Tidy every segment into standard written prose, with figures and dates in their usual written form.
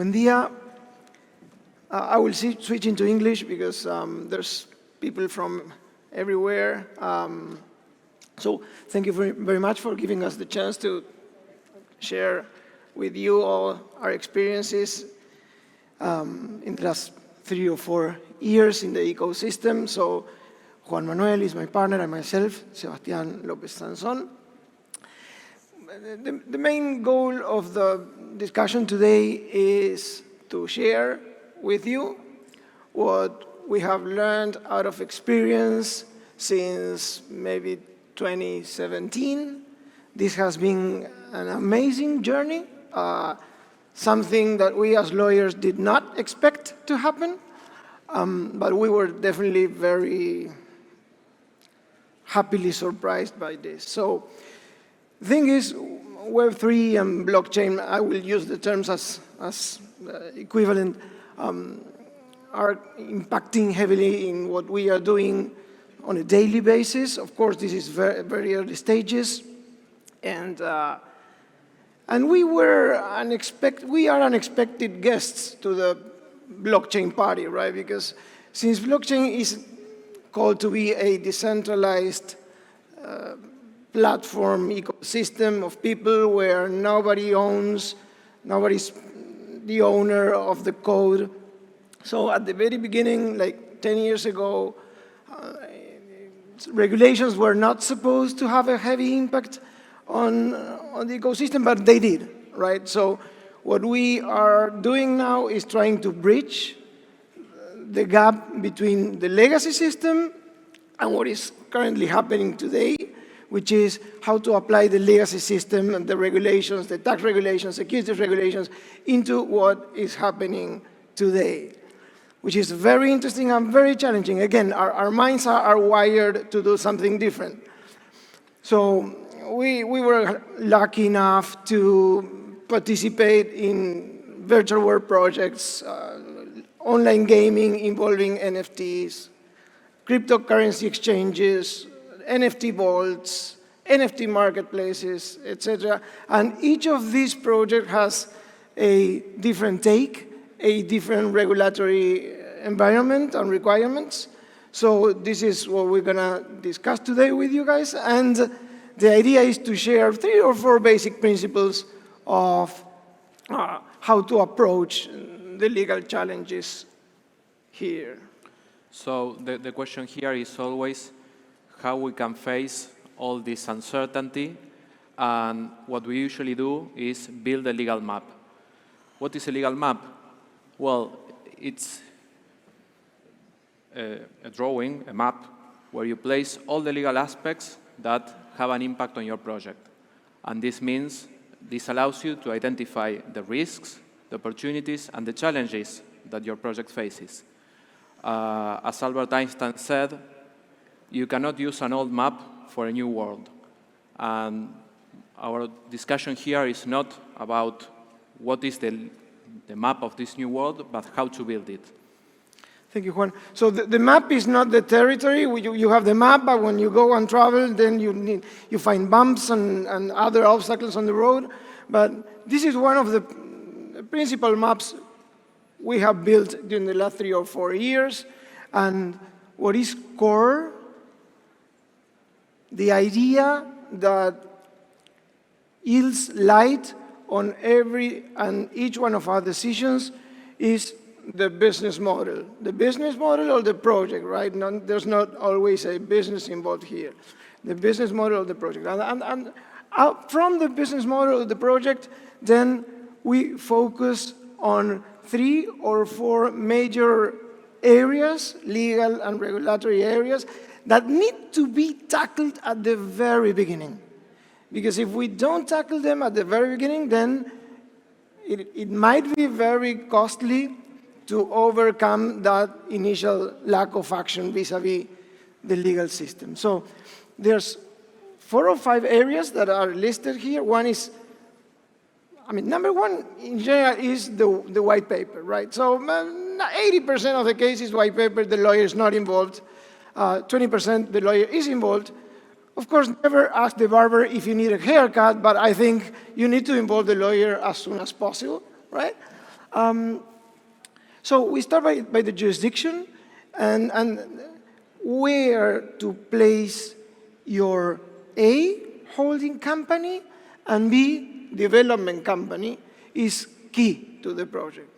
Buen día. I will switch into English because there's people from everywhere. So thank you very much for giving us the chance to share with you all our experiences in the last 3 or 4 years in the ecosystem. So Juan Manuel is my partner, and myself, Sebastián, López, Sansón. The main goal of the discussion today is to share with you what we have learned out of experience since maybe 2017. This has been an amazing journey, something that we as lawyers did not expect to happen, but we were definitely very happily surprised by this. So the thing is, Web3 and blockchain, I will use the terms as equivalent, are impacting heavily in what we are doing on a daily basis. Of course, this is very early stages, and we are unexpected guests to the blockchain party, right? Because since blockchain is called to be a decentralized platform ecosystem of people where nobody's the owner of the code. So at the very beginning, like 10 years ago, regulations were not supposed to have a heavy impact on the ecosystem, but they did, right? So what we are doing now is trying to bridge the gap between the legacy system and what is currently happening today, which is how to apply the legacy system and the regulations, the tax regulations, securities regulations, into what is happening today, which is very interesting and very challenging. Again, our minds are wired to do something different. So we were lucky enough to participate in virtual world projects, online gaming involving NFTs, cryptocurrency exchanges, NFT vaults, NFT marketplaces, etc. And each of these projects has a different take, a different regulatory environment and requirements. So this is what we're going to discuss today with you guys. And the idea is to share 3 or 4 basic principles of how to approach the legal challenges here. So the question here is always how we can face all this uncertainty, and what we usually do is build a legal map. What is a legal map? Well, it's a drawing, a map, where you place all the legal aspects that have an impact on your project. And this means, this allows you to identify the risks, the opportunities, and the challenges that your project faces. As Albert Einstein said, you cannot use an old map for a new world. And our discussion here is not about what is the map of this new world, but how to build it. Thank you, Juan. So the map is not the territory. You have the map, but when you go and travel, then you find bumps and other obstacles on the road. But this is one of the principal maps we have built during the last 3 or 4 years. And what is core, the idea that yields light on every and each one of our decisions, is the business model. The business model of the project, right? There's not always a business involved here. The business model of the project. And from the business model of the project, then we focus on 3 or 4 major areas, legal and regulatory areas, that need to be tackled at the very beginning. Because if we don't tackle them at the very beginning, then it might be very costly to overcome that initial lack of action vis-a-vis the legal system. So there's 4 or 5 areas that are listed here. One is, number one in general is the white paper, right? So 80% of the cases, white paper, the lawyer is not involved. 20% the lawyer is involved. Of course, never ask the barber if you need a haircut, but I think you need to involve the lawyer as soon as possible, right? So we start by the jurisdiction and where to place your A, holding company, and B, development company, is key to the project.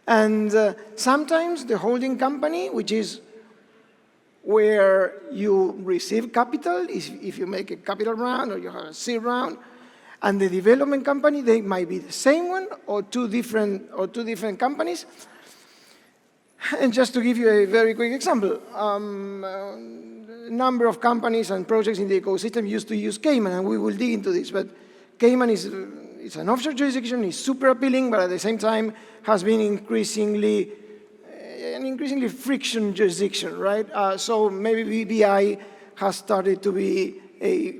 And sometimes the holding company, which is where you receive capital, if you make a capital round or you have a seed round, and the development company, they might be the same one or two different companies. And just to give you a very quick example, a number of companies and projects in the ecosystem used to use Cayman, and we will dig into this, but Cayman is an offshore jurisdiction, is super appealing, but at the same time has been an increasingly friction jurisdiction, right? So maybe BVI has started to be a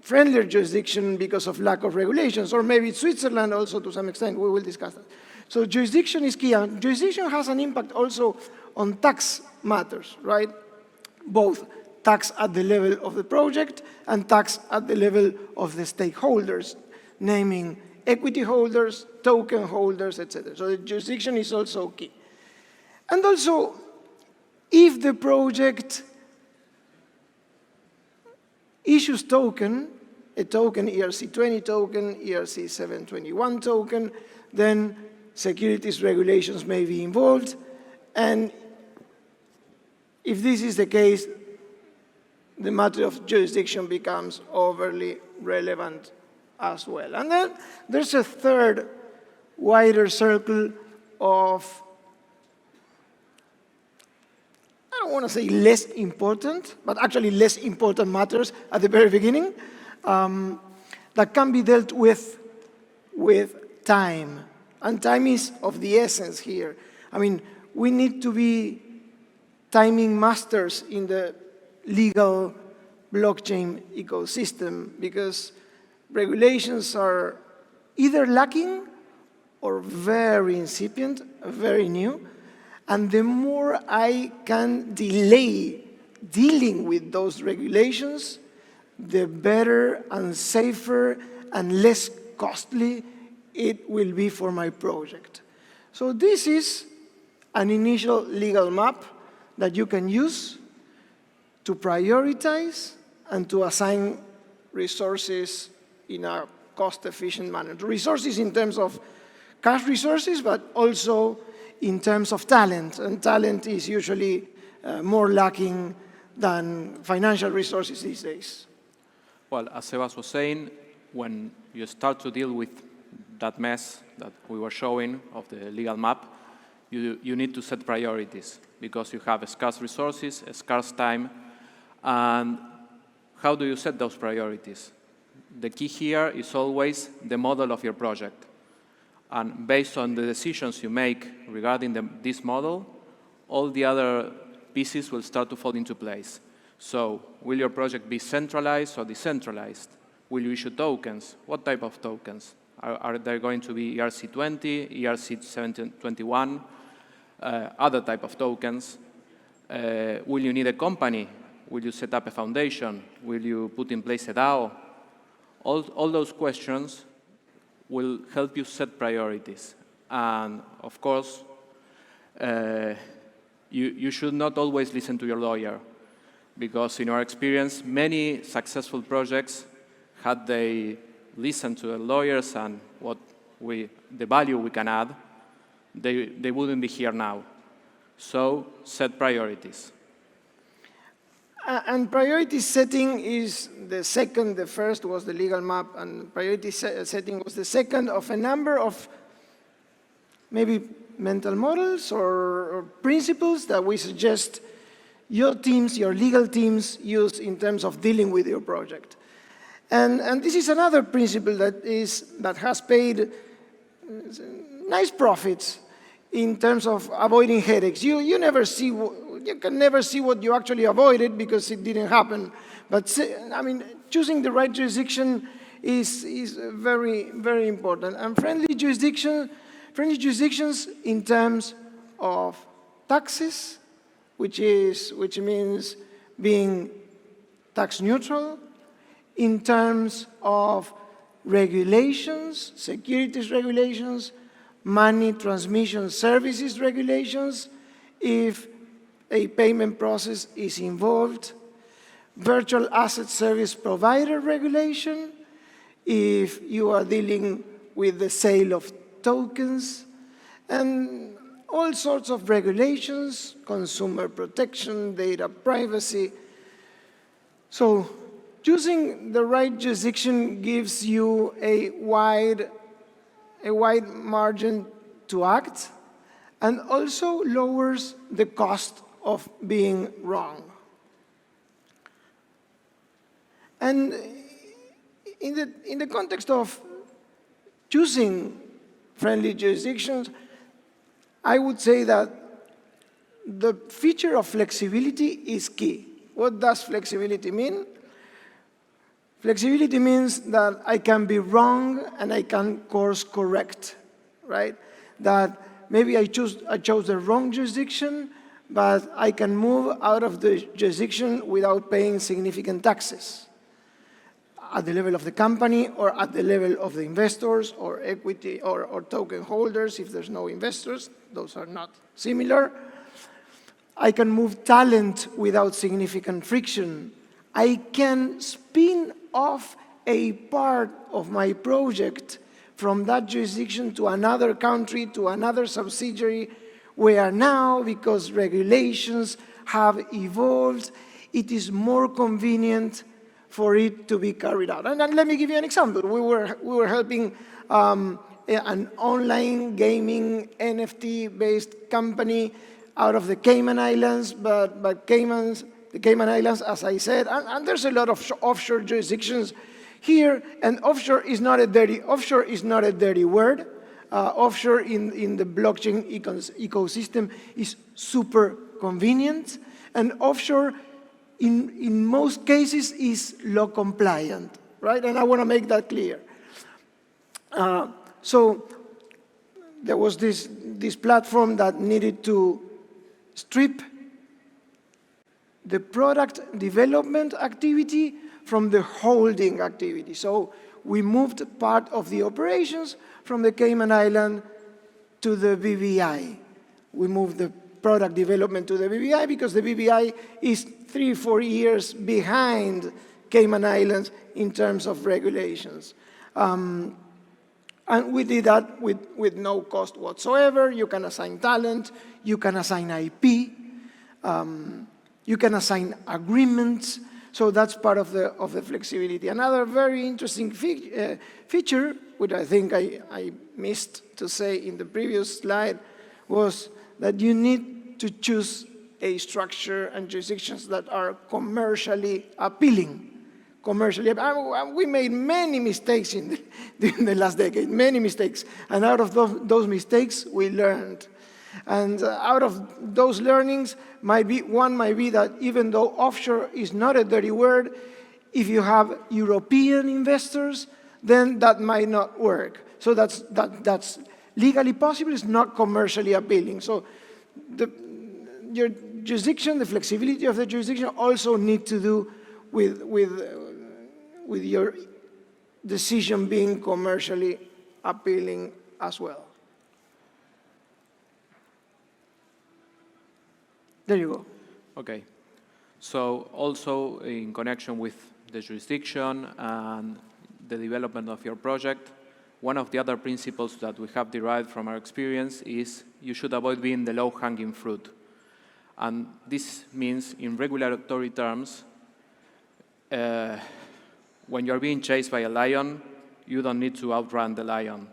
friendlier jurisdiction because of lack of regulations, or maybe Switzerland also to some extent. We will discuss that. So jurisdiction is key, and jurisdiction has an impact also on tax matters, right? Both tax at the level of the project and tax at the level of the stakeholders, naming equity holders, token holders, etc. So the jurisdiction is also key. And also, if the project issues token, a token, ERC20 token, ERC721 token, then securities regulations may be involved. And if this is the case, the matter of jurisdiction becomes overly relevant as well. And then there's a third wider circle of, I don't want to say less important, but actually less important matters at the very beginning that can be dealt with time. And time is of the essence here. I mean, we need to be timing masters in the legal blockchain ecosystem because regulations are either lacking or very incipient, very new. And the more I can delay dealing with those regulations, the better and safer and less costly it will be for my project. So this is an initial legal map that you can use to prioritize and to assign resources in a cost-efficient manner. Resources in terms of cash resources, but also in terms of talent. And talent is usually more lacking than financial resources these days. Well, as Sebas was saying, when you start to deal with that mess that we were showing of the legal map, you need to set priorities because you have scarce resources, scarce time, and how do you set those priorities? The key here is always the model of your project. And based on the decisions you make regarding this model, all the other pieces will start to fall into place. So, will your project be centralized or decentralized? Will you issue tokens? What type of tokens? Are there going to be ERC20, ERC721, other type of tokens? Will you need a company? Will you set up a foundation? Will you put in place a DAO? All those questions will help you set priorities. And of course, you should not always listen to your lawyer, because in our experience, many successful projects, had they listened to the lawyers and the value we can add, they wouldn't be here now. So set priorities. And priority setting is the second. The first was the legal map, and priority setting was the second of a number of maybe mental models or principles that we suggest your teams, your legal teams, use in terms of dealing with your project. And this is another principle that has paid nice profits in terms of avoiding headaches. You can never see what you actually avoided because it didn't happen. But I mean, choosing the right jurisdiction is very, very important. And friendly jurisdictions in terms of taxes, which means being tax neutral, in terms of regulations, securities regulations, money transmission services regulations if a payment process is involved, virtual asset service provider regulation if you are dealing with the sale of tokens, and all sorts of regulations, consumer protection, data privacy. So choosing the right jurisdiction gives you a wide margin to act, and also lowers the cost of being wrong. And in the context of choosing friendly jurisdictions, I would say that the feature of flexibility is key. What does flexibility mean? Flexibility means that I can be wrong and I can course correct, right? That maybe I chose the wrong jurisdiction, but I can move out of the jurisdiction without paying significant taxes at the level of the company or at the level of the investors or equity or token holders if there's no investors. Those are not similar. I can move talent without significant friction. I can spin off a part of my project from that jurisdiction to another country, to another subsidiary, where now, because regulations have evolved, it is more convenient for it to be carried out. And let me give you an example. We were helping an online gaming NFT-based company out of the Cayman Islands, but the Cayman Islands, as I said, and there's a lot of offshore jurisdictions here, and offshore is not a dirty word. Offshore in the blockchain ecosystem is super convenient, and offshore in most cases is law compliant, right? And I want to make that clear. So there was this platform that needed to strip the product development activity from the holding activity. So we moved part of the operations from the Cayman Island to the BVI. We moved the product development to the BVI because the BVI is 3-4 years behind Cayman Islands in terms of regulations. And we did that with no cost whatsoever. You can assign talent, you can assign IP, you can assign agreements. So that's part of the flexibility. Another very interesting feature, which I think I missed to say in the previous slide, was that you need to choose a structure and jurisdictions that are commercially appealing. We made many mistakes in the last decade, many mistakes. And out of those mistakes, we learned. And out of those learnings, one might be that even though offshore is not a dirty word, if you have European investors, then that might not work. So that's legally possible, it's not commercially appealing. So your jurisdiction, the flexibility of the jurisdiction also need to do with your decision being commercially appealing as well. There you go. Okay. So also in connection with the jurisdiction and the development of your project, one of the other principles that we have derived from our experience is you should avoid being the low-hanging fruit. And this means, in regulatory terms, when you're being chased by a lion, you don't need to outrun the lion.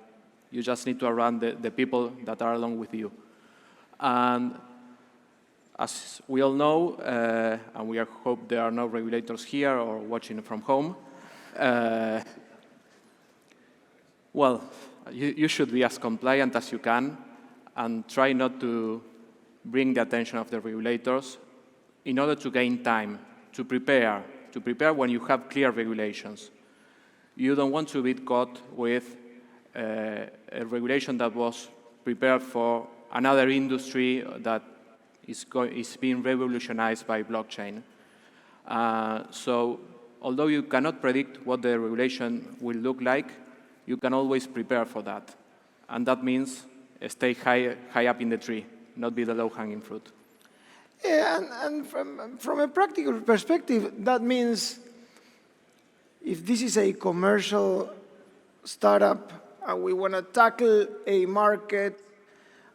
You just need to outrun the people that are along with you. And as we all know, and we hope there are no regulators here or watching from home, well, you should be as compliant as you can and try not to bring the attention of the regulators in order to gain time, to prepare when you have clear regulations. You don't want to be caught with a regulation that was prepared for another industry that is being revolutionized by blockchain. So although you cannot predict what the regulation will look like, you can always prepare for that. And that means stay high up in the tree, not be the low-hanging fruit. Yeah, and from a practical perspective, that means if this is a commercial startup and we want to tackle a market,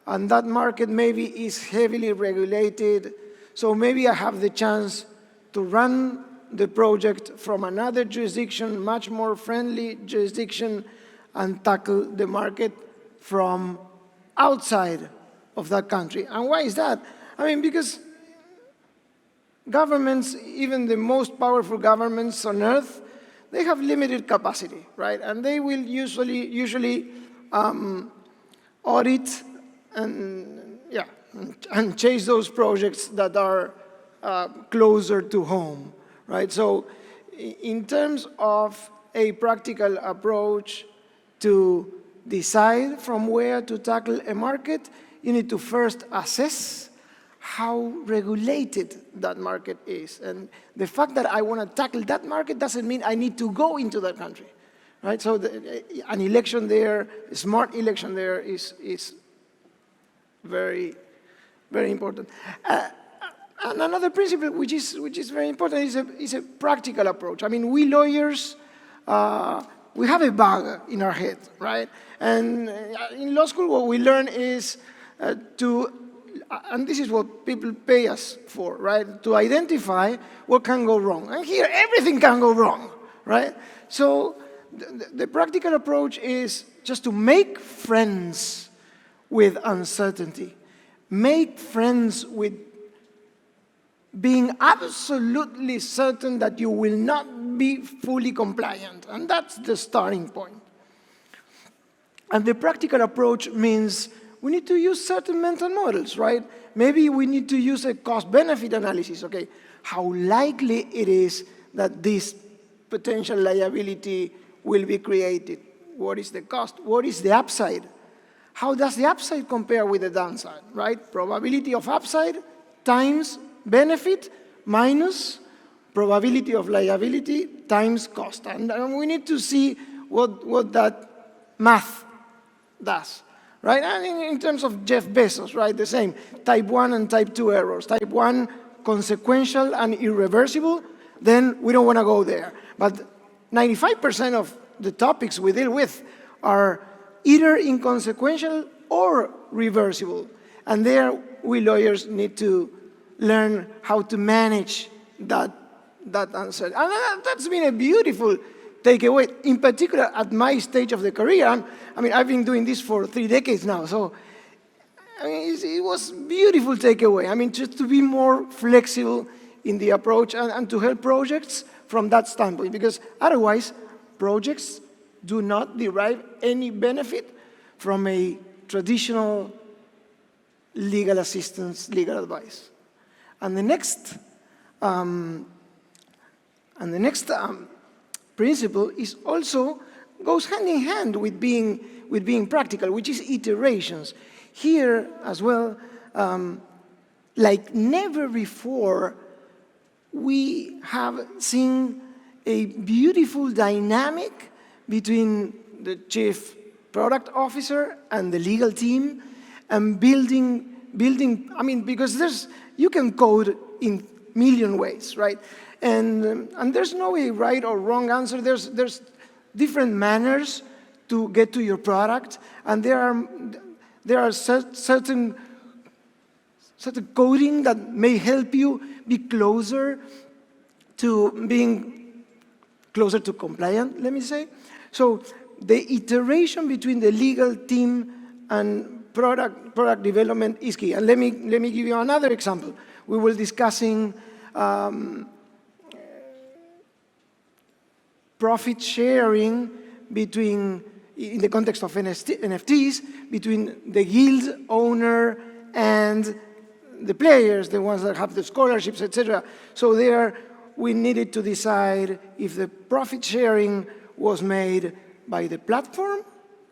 and that market maybe is heavily regulated, so maybe I have the chance to run the project from another jurisdiction, much more friendly jurisdiction, and tackle the market from outside of that country. And why is that? I mean, because governments, even the most powerful governments on earth, they have limited capacity, right? And they will usually audit and chase those projects that are closer to home, right? So in terms of a practical approach to decide from where to tackle a market, you need to first assess how regulated that market is. And the fact that I want to tackle that market doesn't mean I need to go into that country, right? So an election there, a smart election there is very, very important. And another principle which is very important is a practical approach. I mean, we lawyers, we have a bug in our head, right? And in law school, what we learn is and this is what people pay us for, right? To identify what can go wrong. And here, everything can go wrong, right? So the practical approach is just to make friends with uncertainty. Make friends with being absolutely certain that you will not be fully compliant. And that's the starting point. And the practical approach means we need to use certain mental models, right? Maybe we need to use a cost-benefit analysis. Okay, how likely it is that this potential liability will be created? What is the cost? What is the upside? How does the upside compare with the downside, right? Probability of upside times benefit minus probability of liability times cost. And we need to see what that math does, right? And in terms of Jeff Bezos, right, the same. Type 1 and type 2 errors. Type 1, consequential and irreversible, then we don't want to go there. But 95% of the topics we deal with are either inconsequential or reversible. And there, we lawyers need to learn how to manage that uncertainty. And that's been a beautiful takeaway, in particular at my stage of the career. I mean, I've been doing this for 3 decades now, so I mean, it was beautiful takeaway. I mean, just to be more flexible in the approach and to help projects from that standpoint, because otherwise, projects do not derive any benefit from a traditional legal assistance, legal advice. And the next principle is also goes hand in hand with being practical, which is iterations. Here as well, like never before, we have seen a beautiful dynamic between the chief product officer and the legal team, and building. I mean, because you can code in a million ways, right? And there's no a right or wrong answer. There's different manners to get to your product, and there are certain coding that may help you be closer to being closer to compliant, let me say. So the iteration between the legal team and product development is key. And let me give you another example. We were discussing profit sharing in the context of NFTs, between the guild owner and the players, the ones that have the scholarships, etc. So there, we needed to decide if the profit sharing was made by the platform,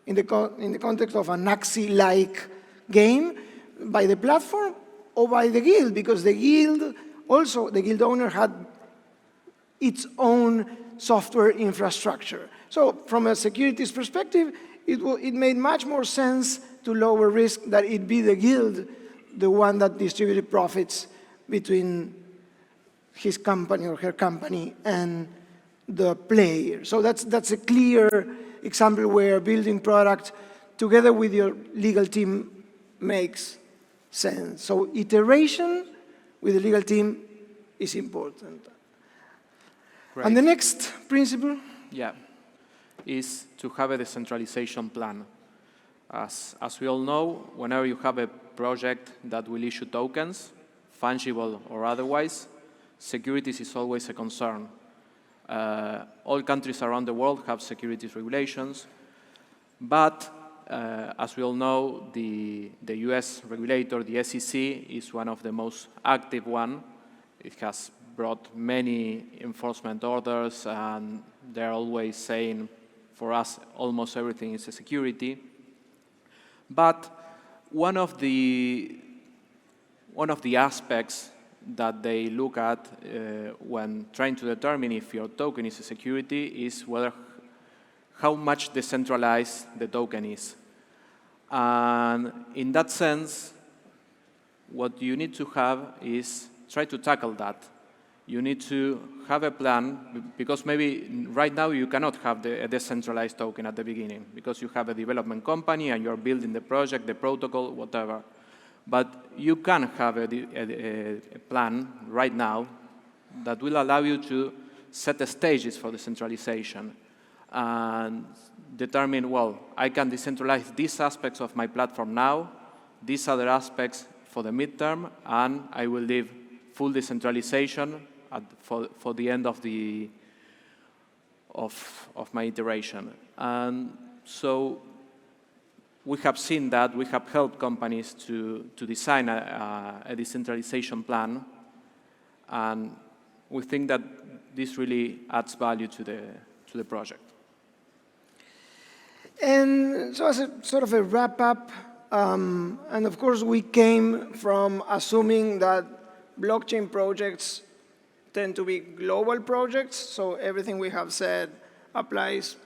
in the context of an Axie-like game, by the platform, or by the guild, because the guild owner had its own software infrastructure. So from a securities perspective, it made much more sense to lower risk that it be the guild, the one that distributed profits between his company or her company and the player. So that's a clear example where building product together with your legal team makes sense. So iteration with the legal team is important. Great. And the next principle? Yeah, is to have a decentralization plan. As we all know, whenever you have a project that will issue tokens, fungible or otherwise, securities is always a concern. All countries around the world have securities regulations, but as we all know, the US regulator, the SEC, is one of the most active one. It has brought many enforcement orders, and they're always saying, for us, almost everything is a security. But one of the aspects that they look at when trying to determine if your token is a security is how much decentralized the token is. And in that sense, what you need to have is try to tackle that. You need to have a plan, because maybe right now you cannot have a decentralized token at the beginning, because you have a development company and you're building the project, the protocol, whatever. But you can have a plan right now that will allow you to set the stages for decentralization and determine, well, I can decentralize these aspects of my platform now, these other aspects for the midterm, and I will leave full decentralization for the end of my iteration. And so we have seen that. We have helped companies to design a decentralization plan, and we think that this really adds value to the project. And so as a sort of a wrap-up, and of course we came from assuming that blockchain projects tend to be global projects, so everything we have said applies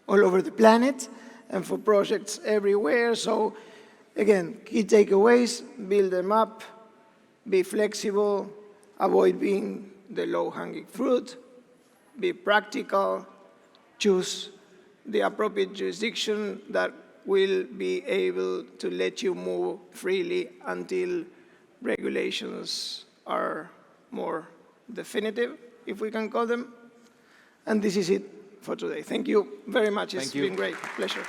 all over the planet and for projects everywhere. So again, key takeaways: build them up, be flexible, avoid being the low-hanging fruit, be practical, choose the appropriate jurisdiction that will be able to let you move freely until regulations are more definitive, if we can call them. And this is it for today. Thank you very much. It's been great. Pleasure.